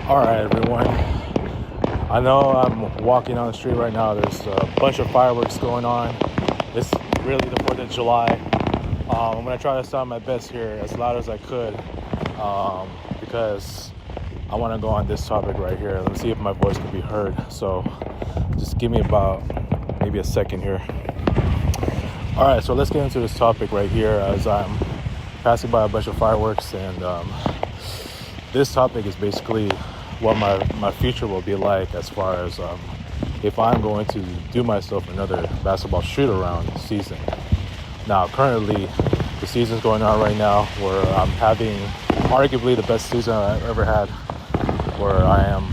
All right, everyone. I know I'm walking on the street right now. There's a bunch of fireworks going on. It's really the 4th of July. I'm going to try to sound my best here as loud as I could because I want to go on this topic right here. Let me see if my voice can be heard. So just give me about maybe a second here. All right, so let's get into this topic right here as I'm passing by a bunch of fireworks. And this topic is basically what my future will be like as far as if I'm going to do myself another basketball shoot-around season. Now, currently, the season's going on right now where I'm having arguably the best season I've ever had, where I am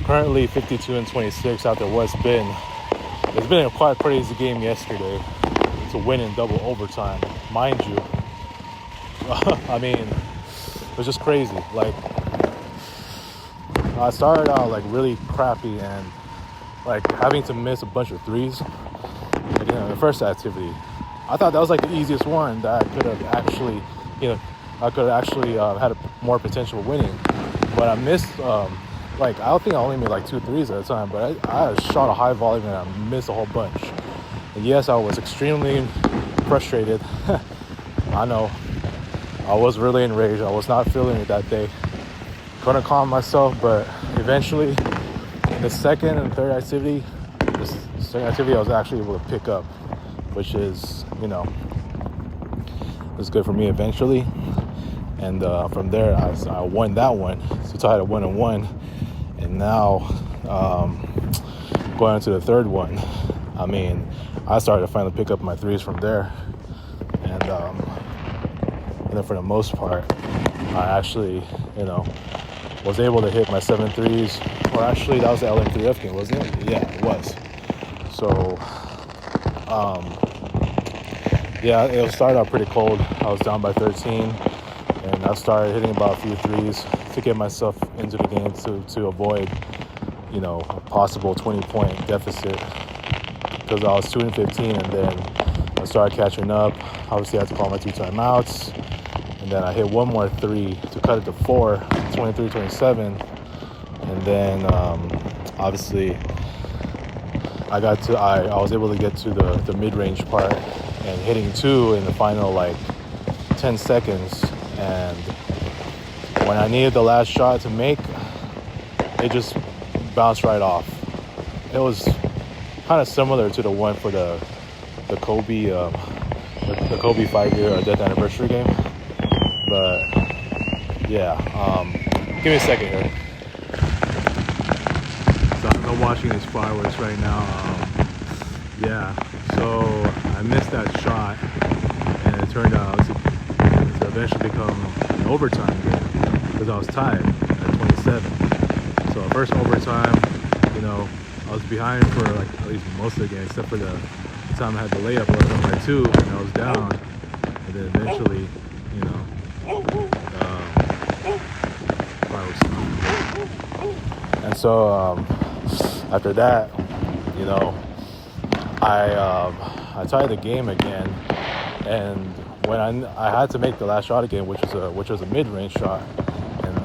currently 52-26 after what's been. It's been a quite crazy game yesterday to win in double overtime, mind you. I mean, it was just crazy. Like, I started out like really crappy and like having to miss a bunch of threes. Like, the first activity, I thought that was like the easiest one that I could have actually, had a more potential of winning. But I missed, I don't think I only made like 2 threes at a time, but I shot a high volume and I missed a whole bunch. And yes, I was extremely frustrated. I know. I was really enraged. I was not feeling it that day. Couldn't calm myself, but eventually, the second and third activity, I was actually able to pick up, which is, was good for me eventually. And from there, I won that one. So tied at 1-1. And now, going into the third one, I mean, I started to finally pick up my threes from there. And then for the most part, I actually, was able to hit my 7 threes. Or actually, that was the LM3F game, wasn't it? Yeah, it was. So, it started out pretty cold. I was down by 13. And I started hitting about a few threes to get myself into the game to avoid, a possible 20-point deficit. Because I was 2-15, and then I started catching up. Obviously, I had to call my 2 timeouts. And then I hit one more 3 to cut it to 4, 23-27. And then, obviously, I was able to get to the mid-range part and hitting 2 in the final, 10 seconds. And when I needed the last shot to make, it just bounced right off. It was kind of similar to the one for the Kobe, the Kobe 5-year death anniversary game. But yeah, give me a second here. So I'm watching these fireworks right now. So I missed that shot, and it turned out to eventually become an overtime game because I was tied at 27. So first overtime, I was behind for at least most of the game, except for the time I had the layup. I was up by 2, and I was down, and then eventually, and so after that, I tied the game again, and when I had to make the last shot again, which was a mid-range shot, and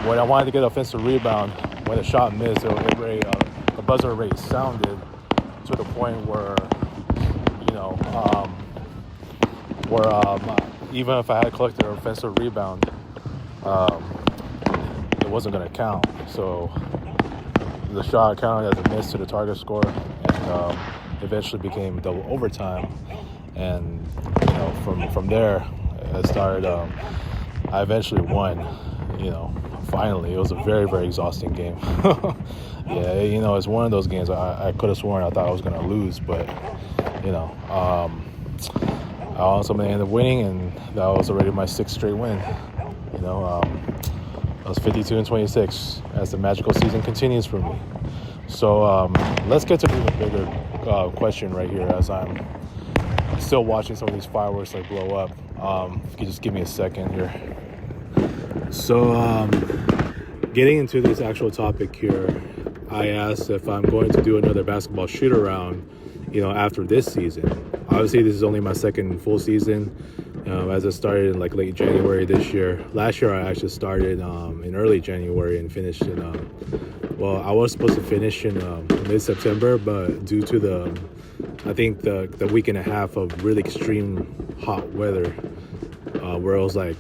when I wanted to get offensive rebound, when the shot missed, a buzzer rate sounded to the point where even if I had collected an offensive rebound, it wasn't going to count. So the shot counted as a miss to the target score, and eventually became double overtime. And from there, I started. I eventually won. Finally, it was a very, very exhausting game. Yeah, it's one of those games I could have sworn I thought I was going to lose, but I also ended up winning, and that was already my 6th straight win. I was 52-26 as the magical season continues for me. So let's get to the bigger question right here as I'm still watching some of these fireworks blow up. If you could just give me a second here. So getting into this actual topic here, I asked if I'm going to do another basketball shoot-around, after this season. Obviously, this is only my 2nd full season, as I started in like late January this year. Last year I actually started in early January and finished in well, I was supposed to finish in mid-September, but due to I think the week and a half of really extreme hot weather, where it was like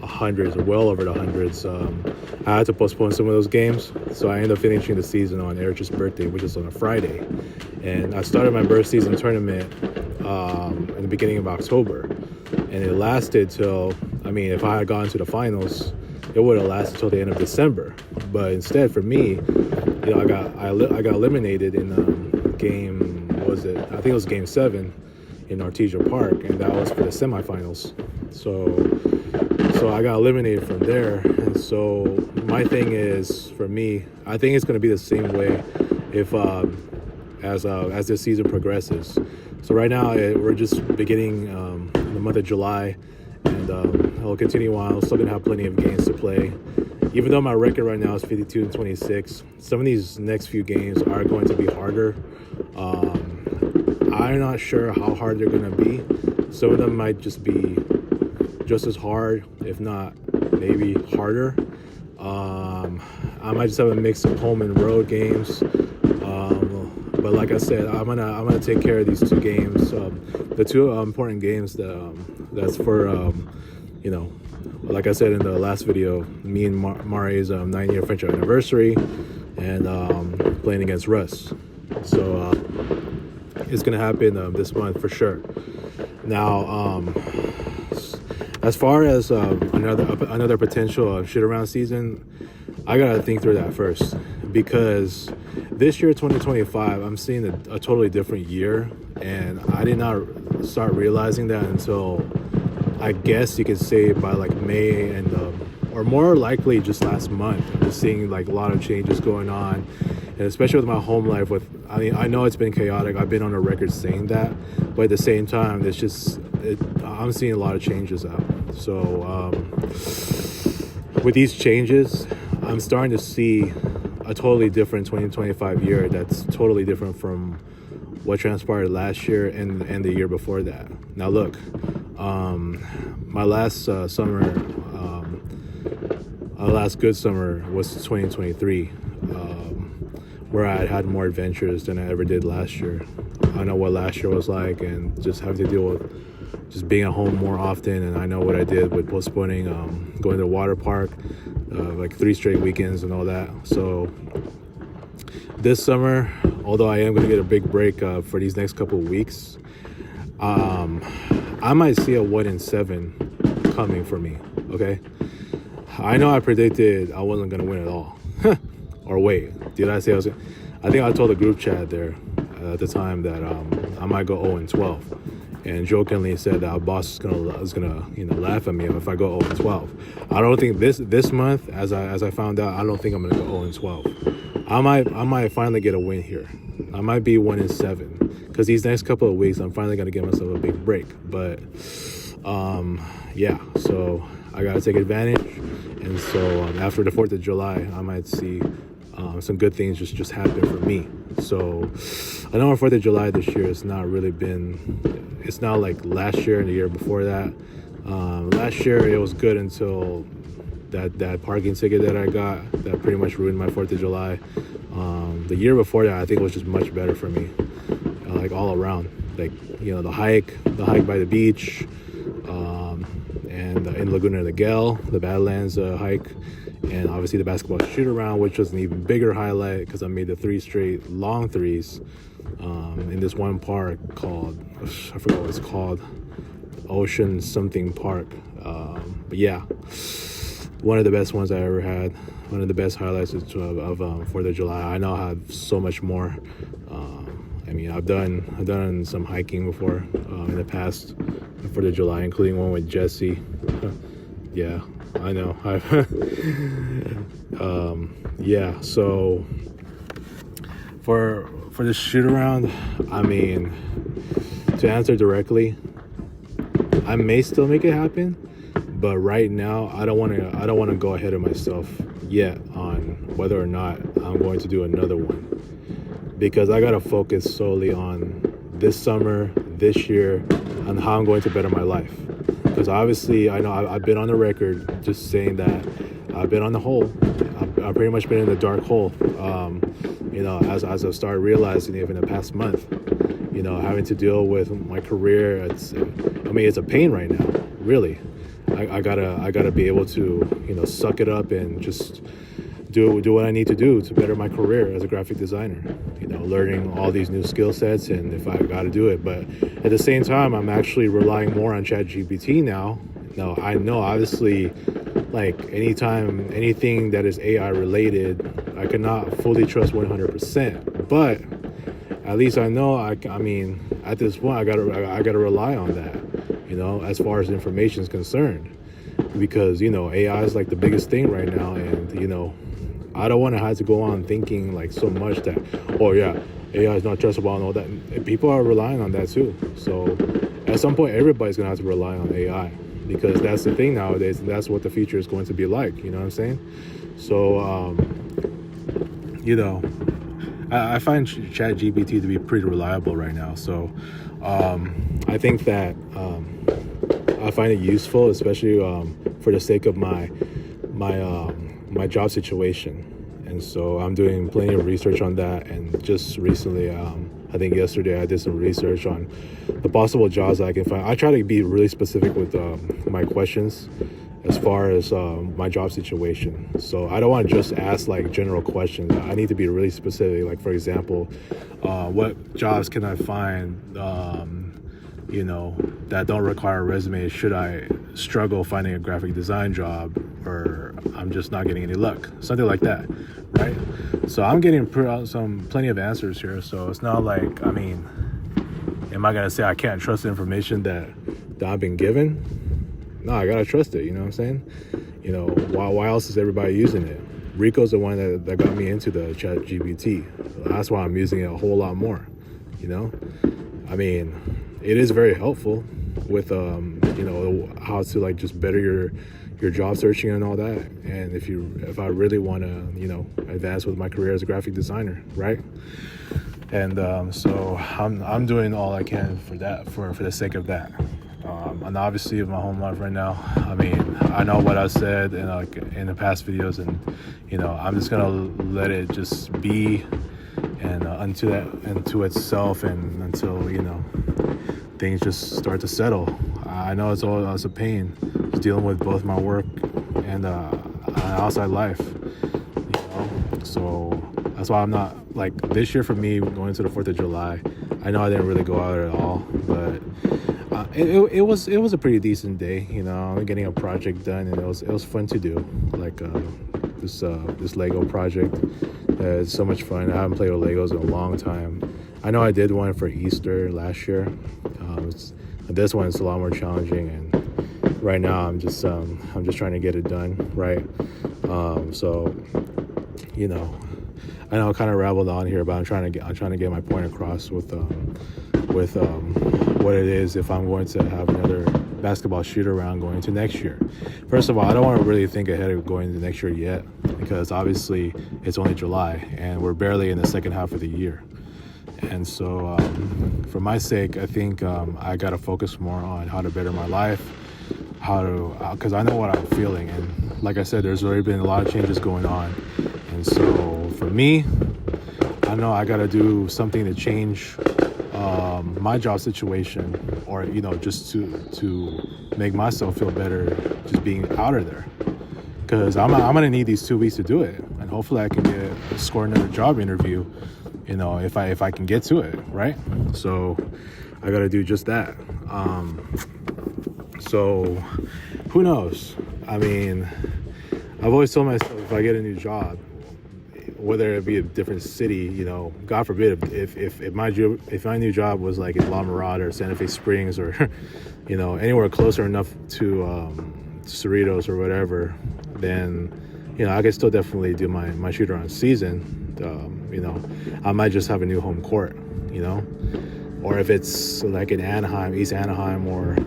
hundreds or well over the hundreds, I had to postpone some of those games. So I ended up finishing the season on Erich's birthday, which is on a Friday. And I started my birth season tournament in the beginning of October. And it lasted till, I mean, if I had gone to the finals, it would have lasted till the end of December. But instead, for me, you know, I got eliminated in game, what was it? I think it was game 7 in Artesia Park, and that was for the semifinals. So I got eliminated from there. And so my thing is, for me, I think it's going to be the same way if as this season progresses. So right now we're just beginning the month of July, and I'll continue on. I'm still going to have plenty of games to play. Even though my record right now is 52-26, some of these next few games are going to be harder. I'm not sure how hard they're going to be. Some of them might just be just as hard, if not maybe harder. I might just have a mix of home and road games. But like I said, I'm gonna take care of these 2 games. The 2 important games that's for you know, like I said in the last video, me and Mari's 9-year friendship anniversary, and playing against Russ. So it's gonna happen this month for sure. Now, as far as another potential shoot-around season, I gotta think through that first, because this year, 2025, I'm seeing a totally different year, and I did not start realizing that until, I guess you could say, by like May, and or more likely just last month. I'm just seeing like a lot of changes going on, and especially with my home life. I mean, I know it's been chaotic. I've been on a record saying that, but at the same time, I'm seeing a lot of changes out. So with these changes, I'm starting to see a totally different 2025 year that's totally different from what transpired last year and the year before that. Now look, my last summer, our last good summer was 2023, where I had more adventures than I ever did last year. I know what last year was like, and just having to deal with just being at home more often, and I know what I did with postponing going to the water park, like 3 straight weekends and all that. So this summer, although I am going to get a big break for these next couple of weeks, I might see a 1-7 coming for me. Okay, I know I predicted I wasn't going to win at all. Or wait, did I say I was? I think I told the group chat there at the time that I might go 0-12. And jokingly said that our boss is gonna laugh at me if I go 0-12. I don't think this month, as I found out, I don't think I'm gonna go 0-12. I might finally get a win here. I might be 1-7, because these next couple of weeks I'm finally gonna give myself a big break. But yeah, so I gotta take advantage. And so after the 4th of July, I might see some good things just happen for me. So I know on 4th of July this year, it's not like last year and the year before that. Last year it was good until that parking ticket that I got that pretty much ruined my 4th of July. The year before that, I think it was just much better for me, like all around. Like, you know, the hike by the beach, and in Laguna de Gale, the Badlands hike, and obviously the basketball shoot-around, which was an even bigger highlight because I made the 3 straight long threes in this one park called, I forgot what it's called, Ocean something Park. But yeah, one of the best ones I ever had. One of the best highlights of 4th of July. I now have so much more. I mean, I've done some hiking before in the past, 4th of July, including one with Jesse. Yeah, I know. Yeah, so for this shoot around, I mean, to answer directly, I may still make it happen, but right now I don't want to go ahead of myself yet on whether or not I'm going to do another one, because I got to focus solely on this summer, this year, on how I'm going to better my life. because obviously I know I've been on the record just saying that I've been on the hole. I've pretty much been in the dark hole. As I started realizing even in the past month, having to deal with my career, it's a pain right now, really. I gotta be able to, suck it up and just do what I need to do to better my career as a graphic designer. Learning all these new skill sets, and if I got to do it. But at the same time, I'm actually relying more on ChatGPT now. Now I know obviously, like anything that is AI related, I cannot fully trust 100%. But at least I know at this point I gotta rely on that. As far as information is concerned, because AI is like the biggest thing right now, and I don't want to have to go on thinking like so much that, oh yeah, AI is not trustable and all that. And people are relying on that too. So at some point, everybody's gonna have to rely on AI, because that's the thing nowadays, and that's what the future is going to be like. You know what I'm saying? So I find ChatGPT to be pretty reliable right now. So I think that I find it useful, especially for the sake of my job situation. And so I'm doing plenty of research on that. And just recently, I think yesterday, I did some research on the possible jobs that I can find. I try to be really specific with my questions as far as my job situation. So I don't want to just ask like general questions. I need to be really specific. Like, for example, what jobs can I find that don't require a resume? Should I struggle finding a graphic design job, or I'm just not getting any luck? Something like that, right? So I'm getting plenty of answers here. So it's not like, am I gonna say I can't trust the information that I've been given? No, I gotta trust it. You know what I'm saying? Why else is everybody using it? Rico's the one that got me into the ChatGPT. That's why I'm using it a whole lot more. It is very helpful with how to like just better your job searching and all that. And if I really want to advance with my career as a graphic designer, right? And so I'm doing all I can for that, for the sake of that. And obviously, in my home life right now, I know what I said in the past videos, and I'm just gonna let it just be, and unto itself, and until things just start to settle. I know it's a pain, just dealing with both my work and outside life. So that's why I'm not, like, this year for me, going to the 4th of July, I know I didn't really go out at all, but it was a pretty decent day. Getting a project done, and it was fun to do, like this Lego project. It's so much fun. I haven't played with Legos in a long time. I know I did one for Easter last year. This one is a lot more challenging, and right now I'm just trying to get it done right. So I know I kind of rabbled on here, but I'm trying to get my point across with what it is if I'm going to have another basketball shoot-around going into next year. First of all, I don't want to really think ahead of going into next year yet, because obviously it's only July and we're barely in the second half of the year. And so for my sake, I think I got to focus more on how to better my life, because I know what I'm feeling. And like I said, there's already been a lot of changes going on. And so for me, I know I got to do something to change my job situation, or just to make myself feel better just being out of there, because I'm gonna need these 2 weeks to do it, and hopefully I can score another job interview, if I can get to it, right? So I got to do just that. So who knows? I've always told myself, if I get a new job, whether it be a different city, God forbid, if my new job was like in La Mirada or Santa Fe Springs, or anywhere closer enough to Cerritos or whatever, then I could still definitely do my shoot-around season. I might just have a new home court, or if it's like in Anaheim, East Anaheim, or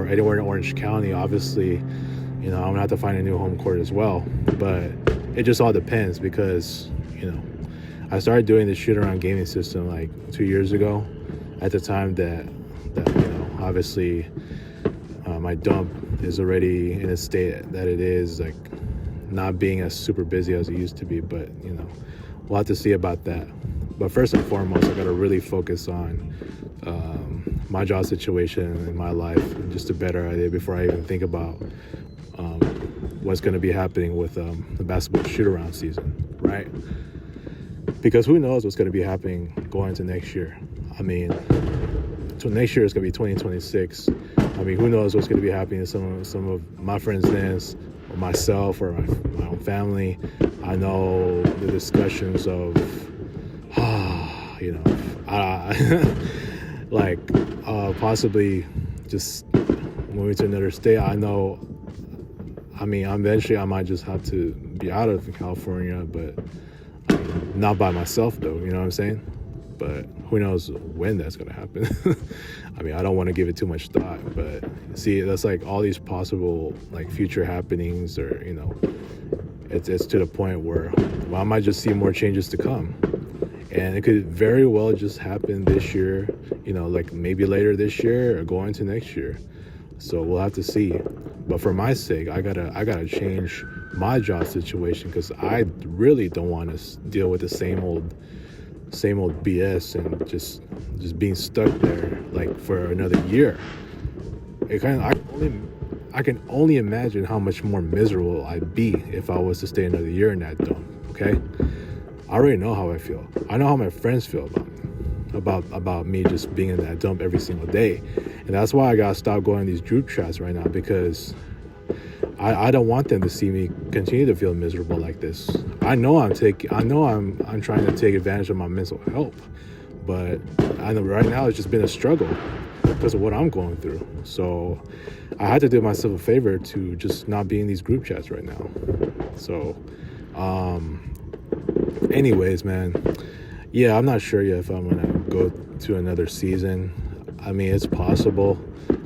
anywhere in Orange County, obviously, I'm gonna have to find a new home court as well. But it just all depends, because I started doing the shoot-around gaming system like 2 years ago, at the time that obviously My dump is already in a state that it is like not being as super busy as it used to be, but we'll have to see about that. But first and foremost, I got to really focus on my job situation in my life and just a better idea before I even think about what's going to be happening with the basketball shoot-around season, right? Because who knows what's going to be happening going into next year. I mean, so next year is going to be 2026. I mean, who knows what's going to be happening to some of my friends' then, or myself, or my own family. I know the discussions of, possibly just moving to another state. Eventually I might just have to be out of California, but not by myself though, you know what I'm saying? But who knows when that's going to happen. I don't want to give it too much thought, but see, that's like all these possible like future happenings, or it's to the point where I might just see more changes to come. And it could very well just happen this year, like maybe later this year or going to next year. So we'll have to see. But for my sake, I gotta change my job situation, because I really don't want to deal with the same old BS and just being stuck there like for another year. I can only imagine how much more miserable I'd be if I was to stay another year in that dump. Okay, I already know how I feel. I know how my friends feel about me just being in that dump every single day, and that's why I gotta stop going in these group chats right now, because I don't want them to see me continue to feel miserable like this. I know I'm trying to take advantage of my mental health, but I know right now it's just been a struggle because of what I'm going through. So I had to do myself a favor to just not be in these group chats right now. So anyways, man, yeah, I'm not sure yet if I'm gonna go to another season. It's possible.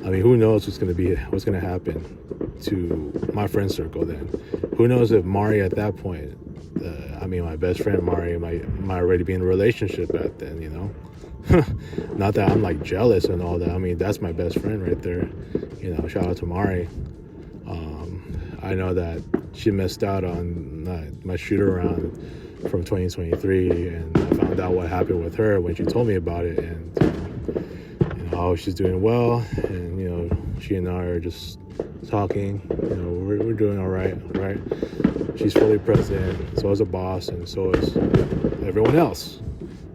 Who knows what's gonna happen to my friend circle then? Who knows if Mari at that point, my best friend Mari might already be in a relationship at then, Not that I'm like jealous and all that. That's my best friend right there. Shout out to Mari. I know that she missed out on my shoot-around from 2023, and I found out what happened with her when she told me about it, and she's doing well, and she and I are just talking. We're doing all right. She's fully present, so is the boss, and so is everyone else.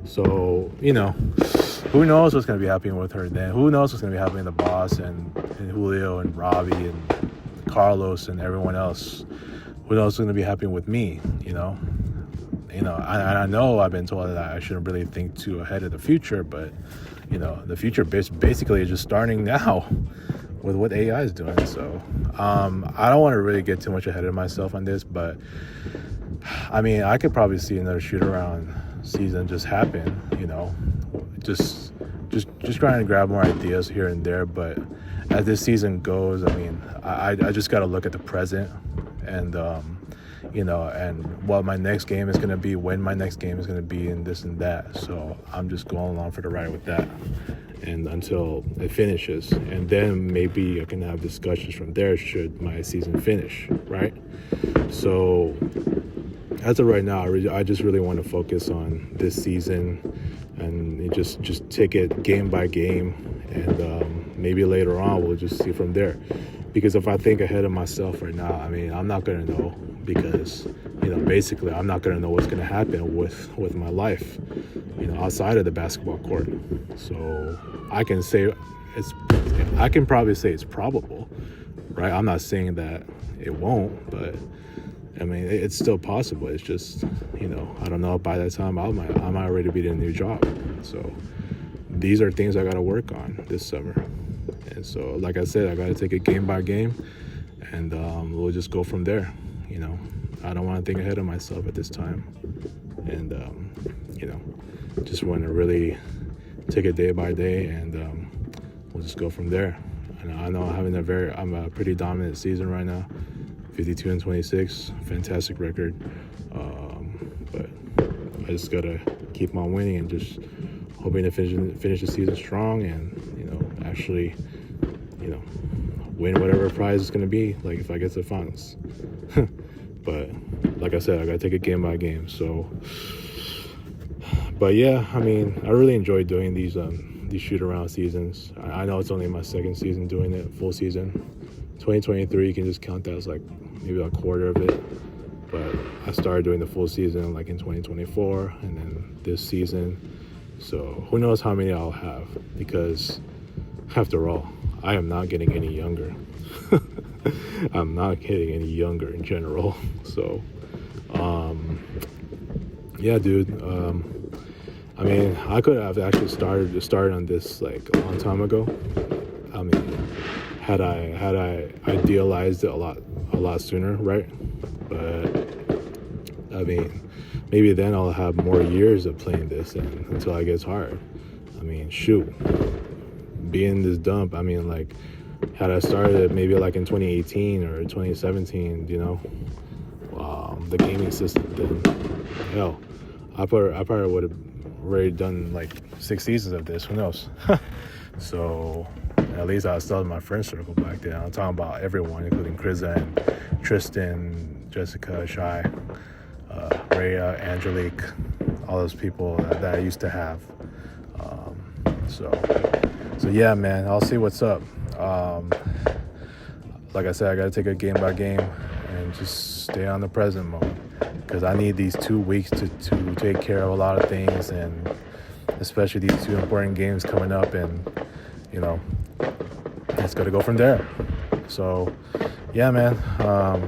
So who knows what's going to be happening with her then? Who knows what's going to be happening to the boss and Julio and Robbie and Carlos and everyone else? Who knows what's going to be happening with me? I know I've been told that I shouldn't really think too ahead of the future, but the future basically is just starting now with what AI is doing. So I don't want to really get too much ahead of myself on this, but I could probably see another shoot-around season just happen. Just trying to grab more ideas here and there. But as this season goes, I just got to look at the present and and what my next game is going to be, when my next game is going to be, and this and that. So I'm just going along for the ride with that, and until it finishes, and then maybe I can have discussions from there should my season finish, right? So as of right now, I just really want to focus on this season and just take it game by game, and maybe later on we'll just see from there. Because if I think ahead of myself right now, I'm not going to know, because basically I'm not going to know what's going to happen with my life outside of the basketball court. So I can probably say it's probable, right? I'm not saying that it won't, but it's still possible. It's just I don't know, by that time I might already be in a new job. So these are things I got to work on this summer. And so, like I said, I got to take it game by game, and we'll just go from there. I don't want to think ahead of myself at this time, and just want to really take it day by day, and we'll just go from there. And I know I'm a pretty dominant season right now, 52-26, fantastic record. But I just gotta keep on winning and just hoping to finish the season strong, and actually win whatever prize it's gonna be. Like if I get to the finals. But like I said, I gotta take it game by game. So, but yeah, I mean, I really enjoy doing these shoot around seasons. I know it's only my second season doing it, full season. 2023, you can just count that as like maybe a quarter of it. But I started doing the full season like in 2024, and then this season. So who knows how many I'll have, because after all, I am not getting any younger. I'm not getting any younger in general. So, yeah, dude. I mean, I could have actually started on this like a long time ago. I mean, had I idealized it a lot sooner, right? But I mean, maybe then I'll have more years of playing this until I get tired. I mean, shoot, being this dump. I mean, like, had I started maybe like in 2018 or 2017, you know, the gaming system, then hell, I probably would have already done like 6 seasons of this. Who knows? So at least I was still in my friend circle back then. I'm talking about everyone, including Krista and Tristan, Jessica, Shai, Rhea, Angelique, all those people that I used to have. So yeah, man, I'll see what's up. Like I said, I got to take it game by game and just stay on the present mode, because I need these 2 weeks to take care of a lot of things, and especially these 2 important games coming up, and you know, it's got to go from there. So yeah, man,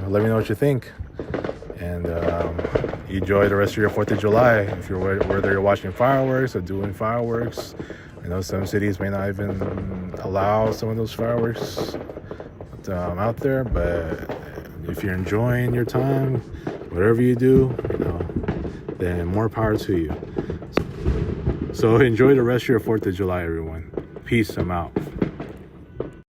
let me know what you think, and enjoy the rest of your 4th of July. If you're whether you're watching fireworks or doing fireworks. I know some cities may not even allow some of those fireworks out there, but if you're enjoying your time, whatever you do, you know, then more power to you. So enjoy the rest of your 4th of July, everyone. Peace. I'm out.